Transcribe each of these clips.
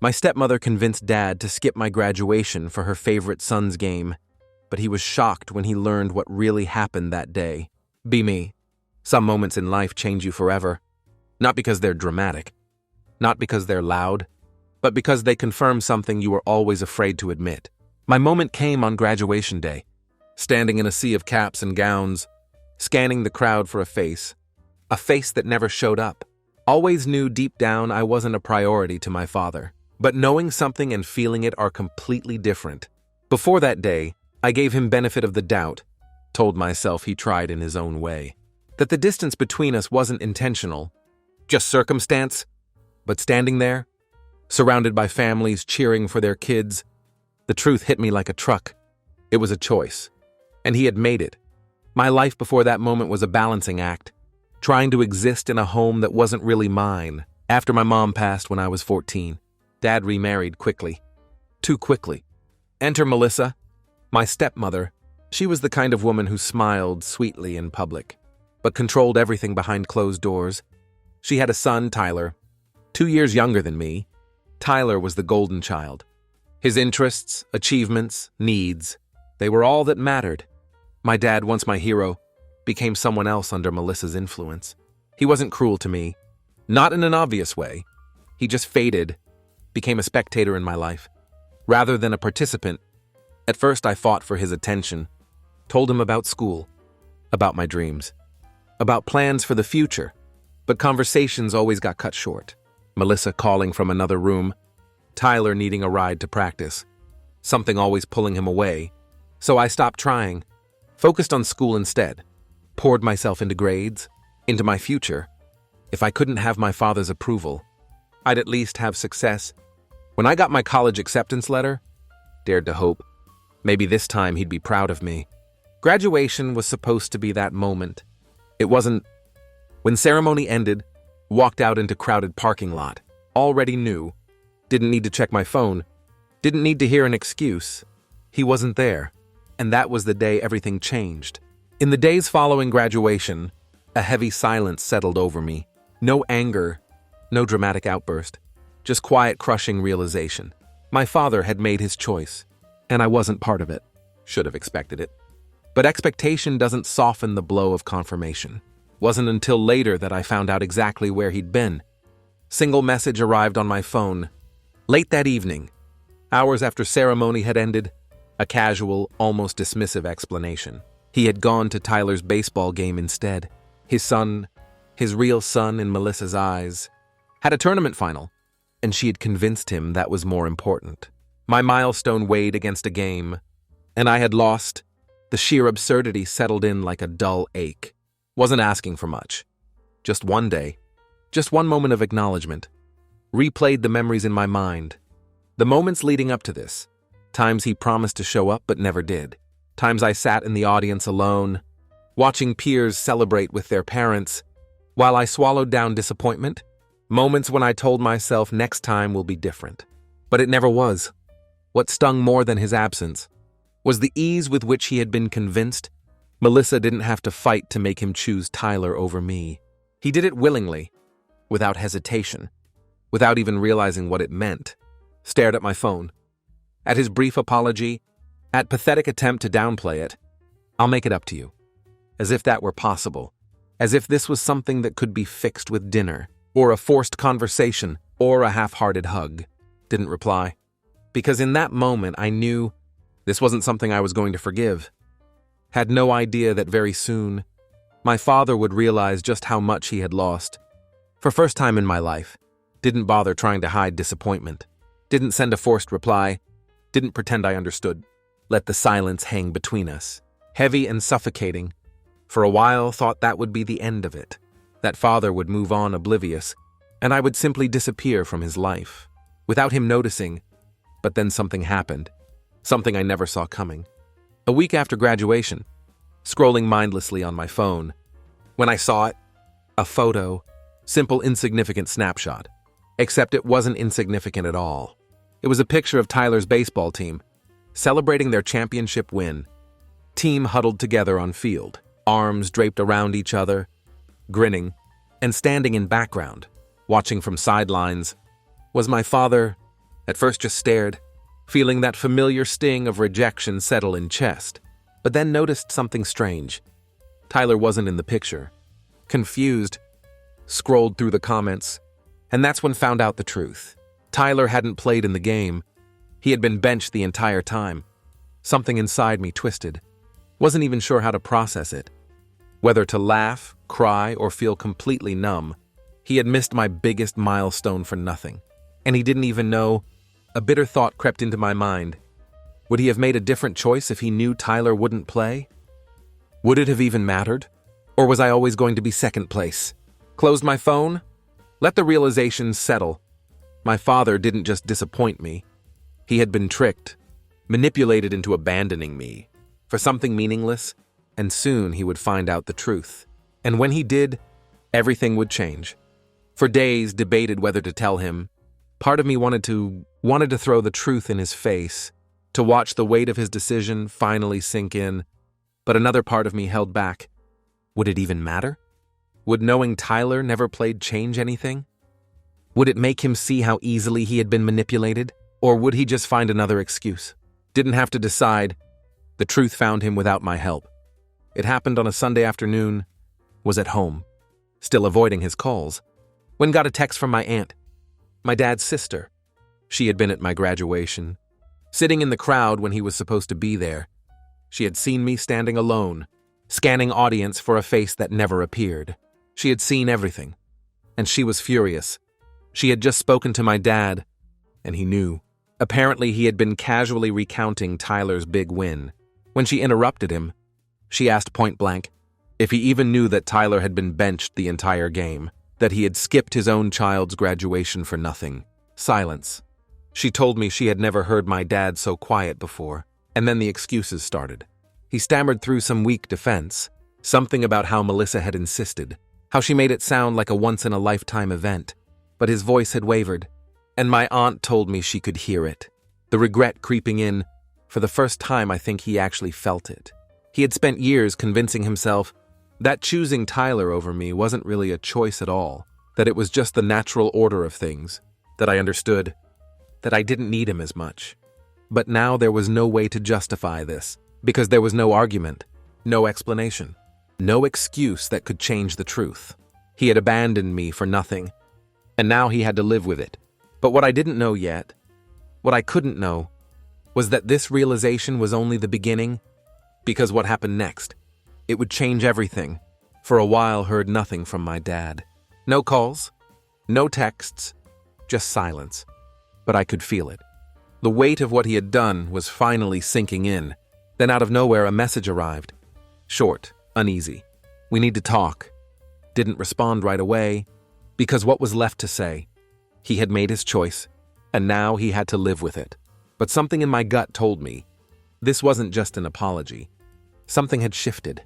My stepmother convinced Dad to skip my graduation for her favorite son's game, but he was shocked when he learned what really happened that day. Be me. Some moments in life change you forever. Not because they're dramatic, not because they're loud, but because they confirm something you were always afraid to admit. My moment came on graduation day, standing in a sea of caps and gowns, scanning the crowd for a face that never showed up. Always knew deep down I wasn't a priority to my father, but knowing something and feeling it are completely different. Before that day, I gave him benefit of the doubt, told myself he tried in his own way, that the distance between us wasn't intentional, just circumstance. But standing there, surrounded by families cheering for their kids, the truth hit me like a truck. It was a choice, and he had made it. My life before that moment was a balancing act, trying to exist in a home that wasn't really mine. After my mom passed when I was 14, Dad remarried quickly. Too quickly. Enter Melissa, my stepmother. She was the kind of woman who smiled sweetly in public, but controlled everything behind closed doors. She had a son, Tyler, 2 years younger than me. Tyler was the golden child. His interests, achievements, needs, they were all that mattered. My dad, once my hero, became someone else under Melissa's influence. He wasn't cruel to me, not in an obvious way. He just faded, became a spectator in my life, rather than a participant. At first I fought for his attention, told him about school, about my dreams, about plans for the future, but conversations always got cut short. Melissa calling from another room, Tyler needing a ride to practice, something always pulling him away. So I stopped trying, focused on school instead, poured myself into grades, into my future. If I couldn't have my father's approval, I'd at least have success. When I got my college acceptance letter, dared to hope, maybe this time he'd be proud of me. Graduation was supposed to be that moment. It wasn't. When ceremony ended, walked out into crowded parking lot, already knew, didn't need to check my phone, didn't need to hear an excuse. He wasn't there, and that was the day everything changed. In the days following graduation, a heavy silence settled over me. No anger, no dramatic outburst, just quiet, crushing realization. My father had made his choice, and I wasn't part of it. Should have expected it. But expectation doesn't soften the blow of confirmation. Wasn't until later that I found out exactly where he'd been. Single message arrived on my phone. Late that evening, hours after ceremony had ended, a casual, almost dismissive explanation. He had gone to Tyler's baseball game instead. His son, his real son in Melissa's eyes, had a tournament final, and she had convinced him that was more important. My milestone weighed against a game, and I had lost. The sheer absurdity settled in like a dull ache. Wasn't asking for much. Just one day, just one moment of acknowledgement. Replayed the memories in my mind. The moments leading up to this. Times he promised to show up but never did. Times I sat in the audience alone, watching peers celebrate with their parents, while I swallowed down disappointment. Moments when I told myself next time will be different. But it never was. What stung more than his absence was the ease with which he had been convinced. Melissa didn't have to fight to make him choose Tyler over me. He did it willingly, without hesitation, without even realizing what it meant. Stared at my phone. At his brief apology, at pathetic attempt to downplay it. I'll make it up to you. As if that were possible. As if this was something that could be fixed with dinner, or a forced conversation, or a half-hearted hug. Didn't reply. Because in that moment I knew this wasn't something I was going to forgive. Had no idea that very soon, my father would realize just how much he had lost. For first time in my life, didn't bother trying to hide disappointment. Didn't send a forced reply. Didn't pretend I understood. Let the silence hang between us. Heavy and suffocating. For a while, thought that would be the end of it. That father would move on oblivious, and I would simply disappear from his life, without him noticing. But then something happened. Something I never saw coming. A week after graduation, scrolling mindlessly on my phone, when I saw it, a photo, simple insignificant snapshot, except it wasn't insignificant at all. It was a picture of Tyler's baseball team, celebrating their championship win. Team huddled together on field, arms draped around each other, grinning, and standing in background, watching from sidelines, was my father, At first just stared, feeling that familiar sting of rejection settle in chest, but then noticed something strange. Tyler wasn't in the picture. Confused, scrolled through the comments, and that's when found out the truth. Tyler hadn't played in the game. He had been benched the entire time. Something inside me twisted. Wasn't even sure how to process it. Whether to laugh, cry, or feel completely numb. He had missed my biggest milestone for nothing. And he didn't even know. A bitter thought crept into my mind. Would he have made a different choice if he knew Tyler wouldn't play? Would it have even mattered? Or was I always going to be second place? Closed my phone? Let the realization settle. My father didn't just disappoint me. He had been tricked, manipulated into abandoning me for something meaningless, and soon he would find out the truth. And when he did, everything would change. For days, debated whether to tell him. Part of me wanted to throw the truth in his face, to watch the weight of his decision finally sink in, but another part of me held back. Would it even matter? Would knowing Tyler never played change anything? Would it make him see how easily he had been manipulated? Or would he just find another excuse? Didn't have to decide. The truth found him without my help. It happened on a Sunday afternoon. Was at home, still avoiding his calls, when got a text from my aunt, my dad's sister. She had been at my graduation, sitting in the crowd when he was supposed to be there. She had seen me standing alone, scanning audience for a face that never appeared. She had seen everything, and she was furious. She had just spoken to my dad, and he knew. Apparently, he had been casually recounting Tyler's big win. When she interrupted him, she asked point blank if he even knew that Tyler had been benched the entire game, that he had skipped his own child's graduation for nothing. Silence. She told me she had never heard my dad so quiet before, and then the excuses started. He stammered through some weak defense, something about how Melissa had insisted, how she made it sound like a once-in-a-lifetime event, but his voice had wavered, and my aunt told me she could hear it. The regret creeping in. For the first time, I think he actually felt it. He had spent years convincing himself that choosing Tyler over me wasn't really a choice at all, that it was just the natural order of things, that I understood, that I didn't need him as much. But now there was no way to justify this, because there was no argument, no explanation, no excuse that could change the truth. He had abandoned me for nothing, and now he had to live with it. But what I didn't know yet, what I couldn't know, was that this realization was only the beginning, because what happened next, it would change everything. For a while, heard nothing from my dad. No calls, no texts, just silence. But I could feel it. The weight of what he had done was finally sinking in. Then out of nowhere, a message arrived. Short, uneasy. We need to talk. Didn't respond right away, because what was left to say? He had made his choice, and now he had to live with it. But something in my gut told me this wasn't just an apology. Something had shifted.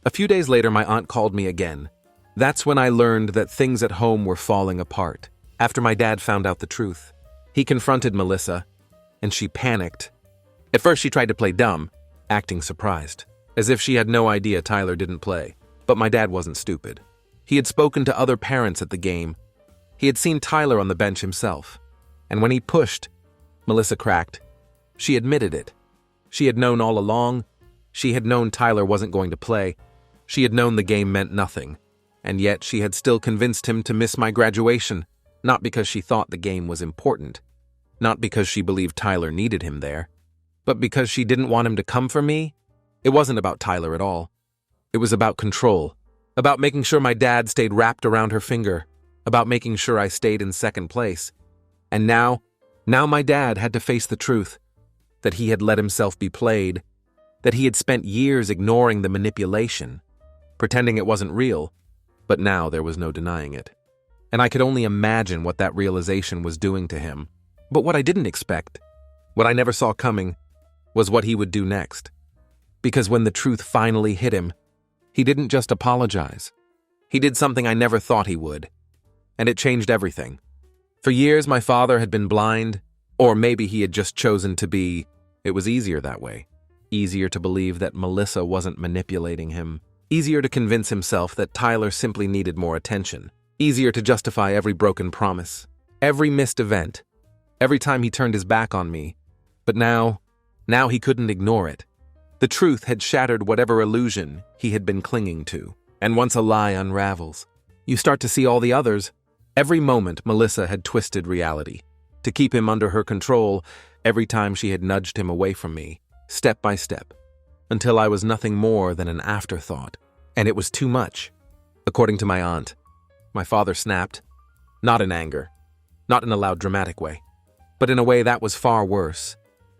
A few days later, my aunt called me again. That's when I learned that things at home were falling apart. After my dad found out the truth, he confronted Melissa, and she panicked. At first, she tried to play dumb, acting surprised, as if she had no idea Tyler didn't play. But my dad wasn't stupid. He had spoken to other parents at the game. He had seen Tyler on the bench himself. And when he pushed, Melissa cracked. She admitted it. She had known all along. She had known Tyler wasn't going to play. She had known the game meant nothing. And yet she had still convinced him to miss my graduation, not because she thought the game was important, not because she believed Tyler needed him there, but because she didn't want him to come for me. It wasn't about Tyler at all. It was about control, about making sure my dad stayed wrapped around her finger, about making sure I stayed in second place. And now my dad had to face the truth, that he had let himself be played, that he had spent years ignoring the manipulation, pretending it wasn't real, but now there was no denying it. And I could only imagine what that realization was doing to him. But what I didn't expect, what I never saw coming, was what he would do next. Because when the truth finally hit him, he didn't just apologize. He did something I never thought he would. And it changed everything. For years, my father had been blind, or maybe he had just chosen to be. It was easier that way. Easier to believe that Melissa wasn't manipulating him. Easier to convince himself that Tyler simply needed more attention. Easier to justify every broken promise, every missed event, every time he turned his back on me. But now he couldn't ignore it. The truth had shattered whatever illusion he had been clinging to. And once a lie unravels, you start to see all the others. Every moment, Melissa had twisted reality to keep him under her control. Every time she had nudged him away from me, step by step, until I was nothing more than an afterthought. And it was too much. According to my aunt, my father snapped, not in anger, not in a loud dramatic way, but in a way that was far worse.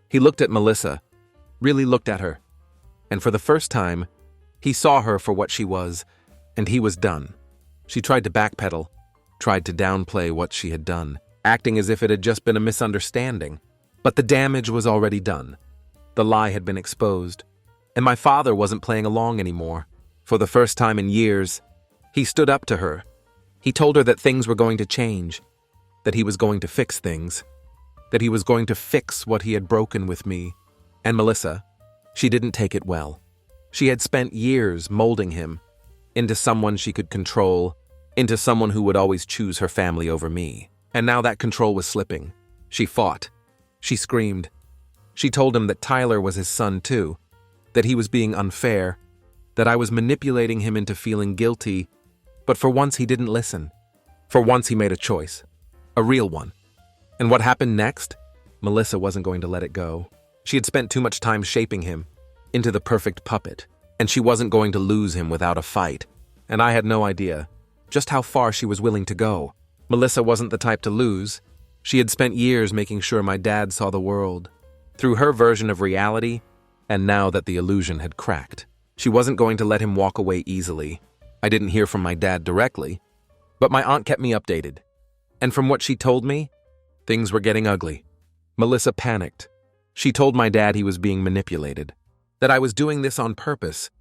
He looked at Melissa, really looked at her, and for the first time, he saw her for what she was, and he was done. She tried to backpedal, tried to downplay what she had done, acting as if it had just been a misunderstanding. But the damage was already done. The lie had been exposed, and my father wasn't playing along anymore. For the first time in years, he stood up to her. He told her that things were going to change, that he was going to fix things, that he was going to fix what he had broken with me. And Melissa, she didn't take it well. She had spent years molding him into someone she could control, into someone who would always choose her family over me. And now that control was slipping. She fought. She screamed. She told him that Tyler was his son too, that he was being unfair, that I was manipulating him into feeling guilty, but for once he didn't listen. For once he made a choice, a real one. And what happened next? Melissa wasn't going to let it go. She had spent too much time shaping him into the perfect puppet, and she wasn't going to lose him without a fight. And I had no idea just how far she was willing to go. Melissa wasn't the type to lose. She had spent years making sure my dad saw the world through her version of reality, and now that the illusion had cracked, she wasn't going to let him walk away easily. I didn't hear from my dad directly, but my aunt kept me updated. And from what she told me, things were getting ugly. Melissa panicked. She told my dad he was being manipulated, that I was doing this on purpose,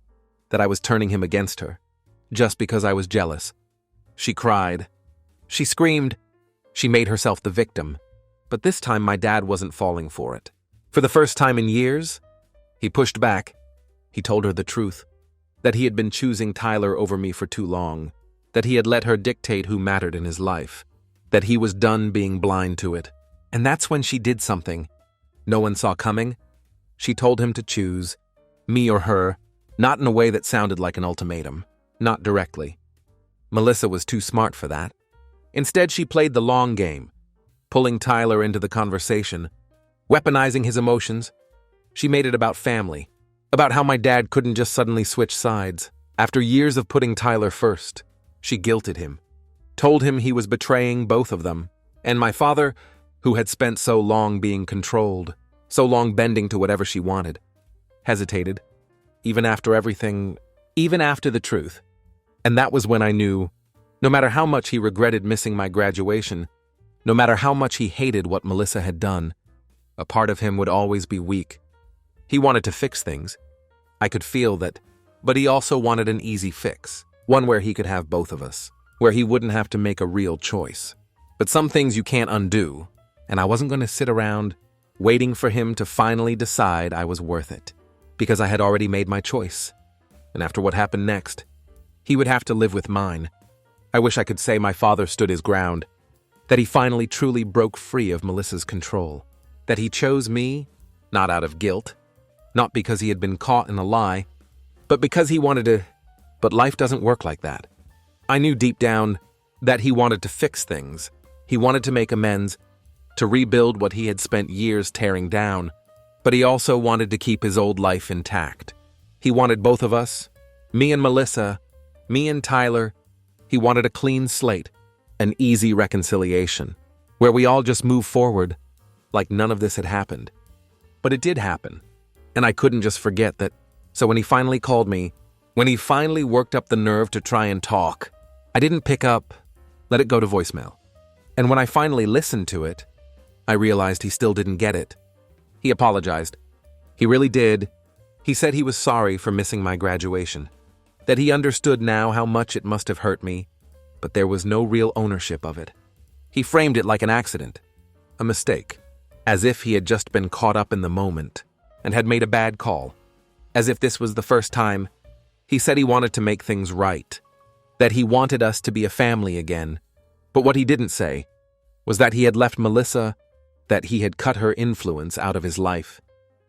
that I was turning him against her, just because I was jealous. She cried. She screamed. She made herself the victim. But this time my dad wasn't falling for it. For the first time in years, he pushed back. He told her the truth, that he had been choosing Tyler over me for too long, that he had let her dictate who mattered in his life, that he was done being blind to it. And that's when she did something no one saw coming. She told him to choose, me or her, not in a way that sounded like an ultimatum, not directly. Melissa was too smart for that. Instead, she played the long game, pulling Tyler into the conversation, weaponizing his emotions. She made it about family, about how my dad couldn't just suddenly switch sides. After years of putting Tyler first, she guilted him, told him he was betraying both of them. And my father, who had spent so long being controlled, so long bending to whatever she wanted, hesitated, even after everything, even after the truth. And that was when I knew, no matter how much he regretted missing my graduation, no matter how much he hated what Melissa had done, a part of him would always be weak. He wanted to fix things. I could feel that, but he also wanted an easy fix, one where he could have both of us, where he wouldn't have to make a real choice. But some things you can't undo, and I wasn't going to sit around waiting for him to finally decide I was worth it, because I had already made my choice. And after what happened next, he would have to live with mine. I wish I could say my father stood his ground, that he finally truly broke free of Melissa's control, that he chose me, not out of guilt, not because he had been caught in a lie, but because he wanted to. But life doesn't work like that. I knew deep down that he wanted to fix things. He wanted to make amends, to rebuild what he had spent years tearing down, but he also wanted to keep his old life intact. He wanted both of us, me and Melissa, me and Tyler. He wanted a clean slate, an easy reconciliation, where we all just move forward like none of this had happened. But it did happen, and I couldn't just forget that. So when he finally called me, when he finally worked up the nerve to try and talk, I didn't pick up, let it go to voicemail. And when I finally listened to it, I realized he still didn't get it. He apologized. He really did. He said he was sorry for missing my graduation, that he understood now how much it must have hurt me, but there was no real ownership of it. He framed it like an accident, a mistake, as if he had just been caught up in the moment and had made a bad call, as if this was the first time. He said he wanted to make things right, that he wanted us to be a family again, but what he didn't say was that he had left Melissa, that he had cut her influence out of his life,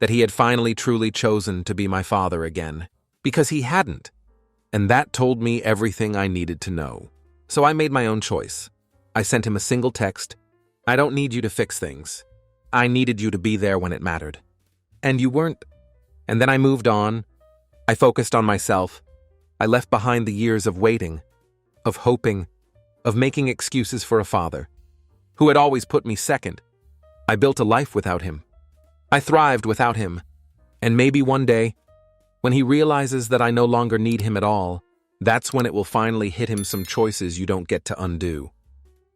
that he had finally truly chosen to be my father again, because he hadn't. And that told me everything I needed to know. So I made my own choice. I sent him a single text. I don't need you to fix things. I needed you to be there when it mattered. And you weren't. And then I moved on. I focused on myself. I left behind the years of waiting, of hoping, of making excuses for a father who had always put me second. I built a life without him. I thrived without him. And maybe one day, when he realizes that I no longer need him at all, that's when it will finally hit him some choices you don't get to undo.